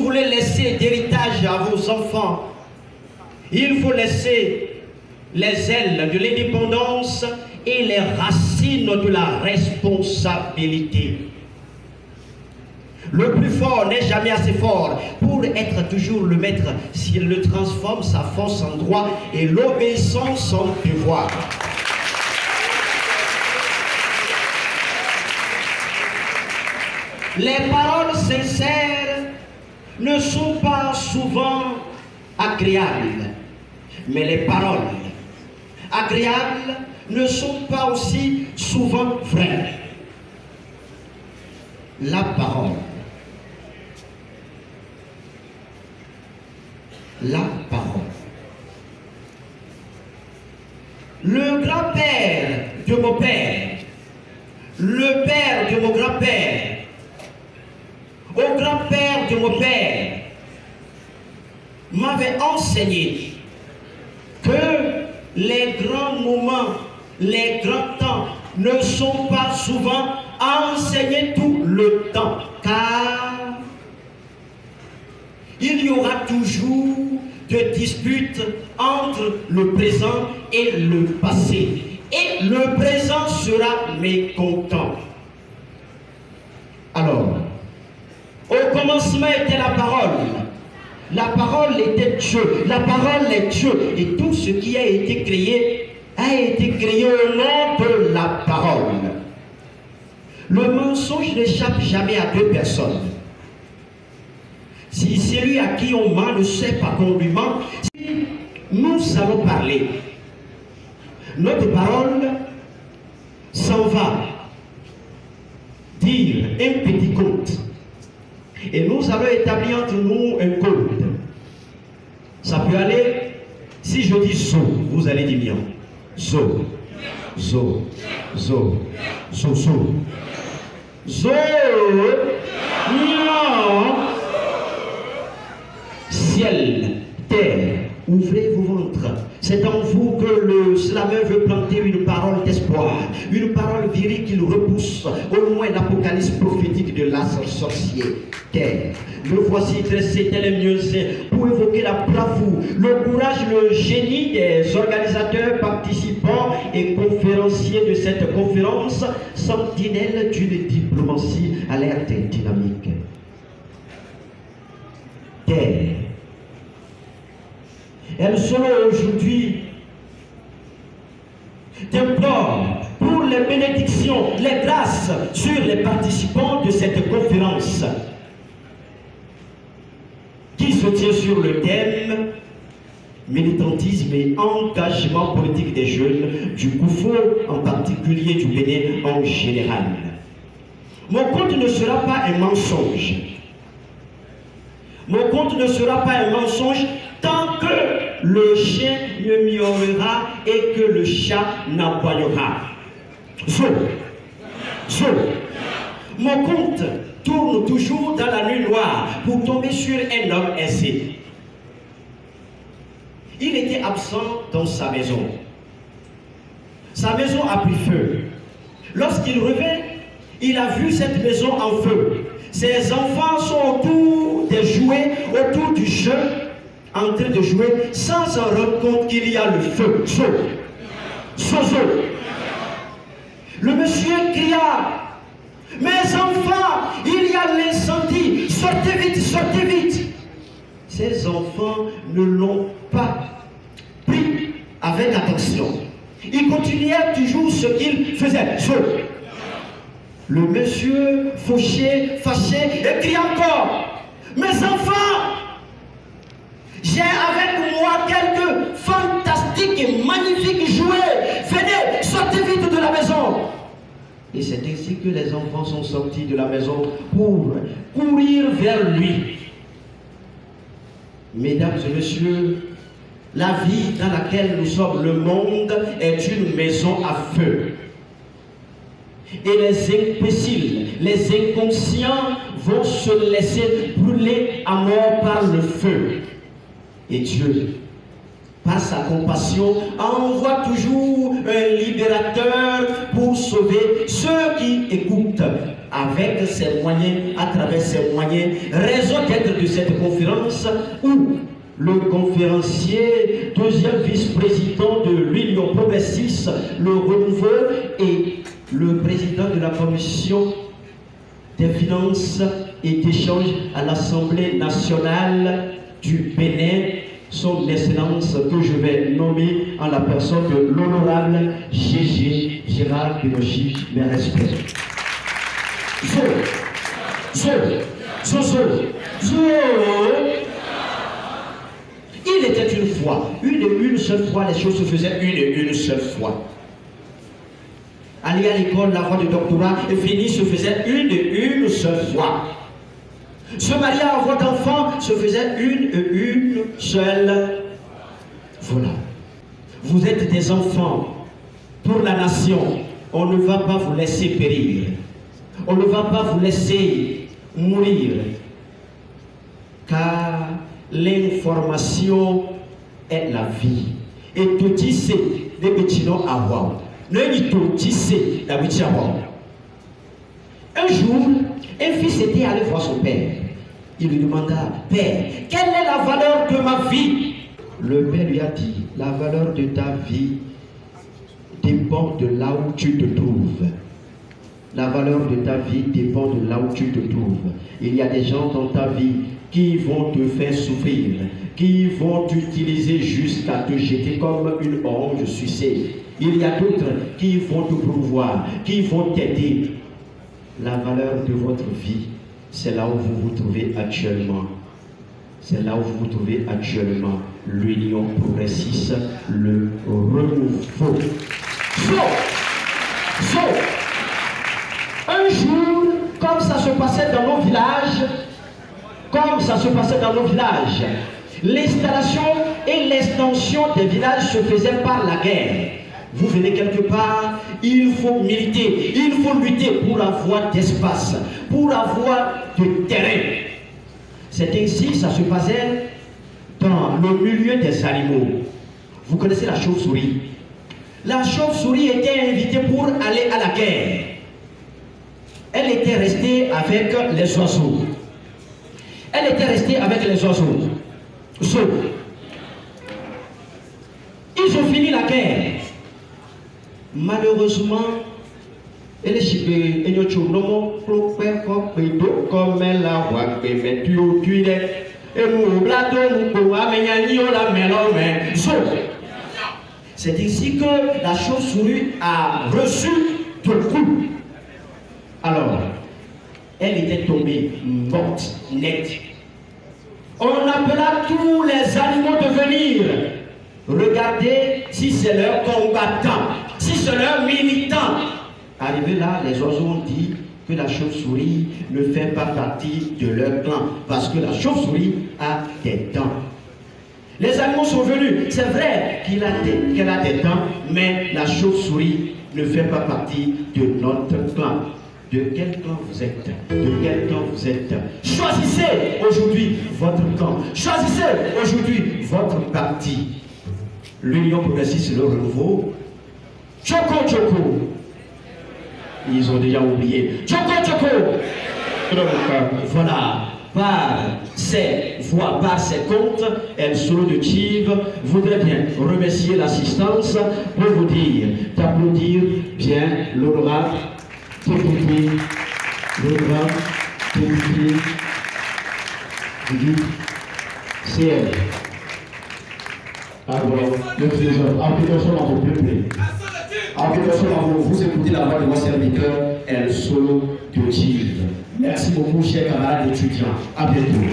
voulez laisser d'héritage à vos enfants, il faut laisser les ailes de l'indépendance et les racines de la responsabilité. Le plus fort n'est jamais assez fort pour être toujours le maître s'il le transforme sa force en droit et l'obéissance en devoir. Les paroles sincères ne sont pas souvent agréables, mais les paroles agréables ne sont pas aussi souvent vraies. La parole. La parole. Le grand-père de mon père, le père de mon grand-père, au grand-père de mon père, m'avait enseigné que les grands moments, les grands temps ne sont pas souvent enseignés tout le temps, car il y aura toujours des disputes entre le présent et le passé. Et le présent sera mécontent. Alors, au commencement était la parole. La parole était Dieu. La parole est Dieu. Et tout ce qui a été créé au nom de la parole. Le mensonge n'échappe jamais à deux personnes. Si celui à qui on ment ne sait pas qu'on lui ment, si nous allons parler, notre parole s'en va dire un petit conte. Et nous allons établir entre nous un code. Ça peut aller, si je dis zo, vous allez dire mion. Zo, zo, zo, zo, zo. Zo, mion. Ciel, terre, ouvrez vos ventres. C'est en vous que le slameur veut planter une parole d'espoir, une parole virée qu'il repousse au loin l'apocalypse prophétique de l'astre sorcier. Terre, le voici dressé tel un mieuxin pour évoquer la bravoure, le courage, le génie des organisateurs, participants et conférenciers de cette conférence, sentinelle d'une diplomatie alerte et dynamique. Terre. Elles sont aujourd'hui d'implore pour les bénédictions, les grâces sur les participants de cette conférence qui se tient sur le thème militantisme et engagement politique des jeunes du Koufo en particulier, du Bénin en général. Mon compte ne sera pas un mensonge. Mon compte ne sera pas un mensonge tant que le chien ne miaulera et que le chat n'aboyera. Zo, zo. Mon compte tourne toujours dans la nuit noire pour tomber sur un homme aisé. Il était absent dans sa maison. Sa maison a pris feu. Lorsqu'il revint, il a vu cette maison en feu. Ses enfants sont autour des jouets, autour du jeu, en train de jouer, sans s'en rendre compte qu'il y a le feu. Zo, zo, zo. Le monsieur cria: mes enfants, il y a l'incendie, sortez vite, sortez vite. Ces enfants ne l'ont pas pris avec attention. Ils continuaient toujours ce qu'ils faisaient. Zo. Le monsieur fauché, fâché, et crie encore: mes enfants, j'ai avec moi quelques fantastiques et magnifiques jouets. Venez, sortez vite de la maison. Et c'est ainsi que les enfants sont sortis de la maison pour courir vers lui. Mesdames et messieurs, la vie dans laquelle nous sommes, le monde, est une maison à feu. Et les imbéciles, les inconscients vont se laisser brûler à mort par le feu. Et Dieu, par sa compassion, envoie toujours un libérateur pour sauver ceux qui écoutent avec ses moyens, à travers ses moyens. Raison d'être de cette conférence où le conférencier, deuxième vice-président de l'Union progressiste, le renouveau, et le président de la commission des finances et d'échange à l'Assemblée nationale du Bénin, son excellence que je vais nommer en la personne de l'honorable Gégé Gérard Binochi, mes respects. Il était une fois, une seule fois, les choses se faisaient une seule fois. Aller à l'école, la voie de doctorat et fini se faisait une seule fois. Se marier, avoir d'enfants se faisait une seule. Voilà. Vous êtes des enfants pour la nation. On ne va pas vous laisser périr. On ne va pas vous laisser mourir. Car l'information est la vie. Et tout ici, les petits noms à voir. Un jour, un fils était allé voir son père. Il lui demanda, Père, quelle est la valeur de ma vie? Le père lui a dit, la valeur de ta vie dépend de là où tu te trouves. La valeur de ta vie dépend de là où tu te trouves. Il y a des gens dans ta vie qui vont te faire souffrir, qui vont t'utiliser jusqu'à te jeter comme une orange sucée. Il y a d'autres qui vont te promouvoir, qui vont t'aider. La valeur de votre vie, c'est là où vous vous trouvez actuellement. C'est là où vous vous trouvez actuellement. L'Union progressiste, le renouveau. Un jour, comme ça se passait dans nos villages, l'installation et l'extension des villages se faisaient par la guerre. Vous venez quelque part, il faut militer, il faut lutter pour avoir d'espace, pour avoir de terrain. C'est ainsi que ça se passait dans le milieu des animaux. Vous connaissez la chauve-souris. La chauve-souris était invitée pour aller à la guerre. Elle était restée avec les oiseaux. Ils ont fini la guerre. Malheureusement, elle est comme elle a c'est ici que la chauve-souris a reçu de coup. Alors, elle était tombée morte, nette. On appela tous les animaux de venir. Regardez si c'est leur combattant, si c'est leur militant. Arrivé là, les oiseaux ont dit que la chauve-souris ne fait pas partie de leur clan, parce que la chauve-souris a des dents. Les animaux sont venus, c'est vrai qu'elle a des dents, mais la chauve-souris ne fait pas partie de notre clan. De quel clan vous êtes? De quel clan vous êtes? Choisissez aujourd'hui votre clan. Choisissez aujourd'hui votre parti. L'Union progressiste, le renouveau. Choco. Ils ont déjà oublié. Choco. Voilà. Par ces voix, par ces comptes, El Solo de Chive voudrait bien remercier l'assistance pour vous dire d'applaudir bien l'honorable député, CL. Alors, le président, application dans vos peuplés. Application dans vous écoutez la voix de votre serviteur, El Solo de Chive. Merci beaucoup, chers camarades étudiants. À bientôt.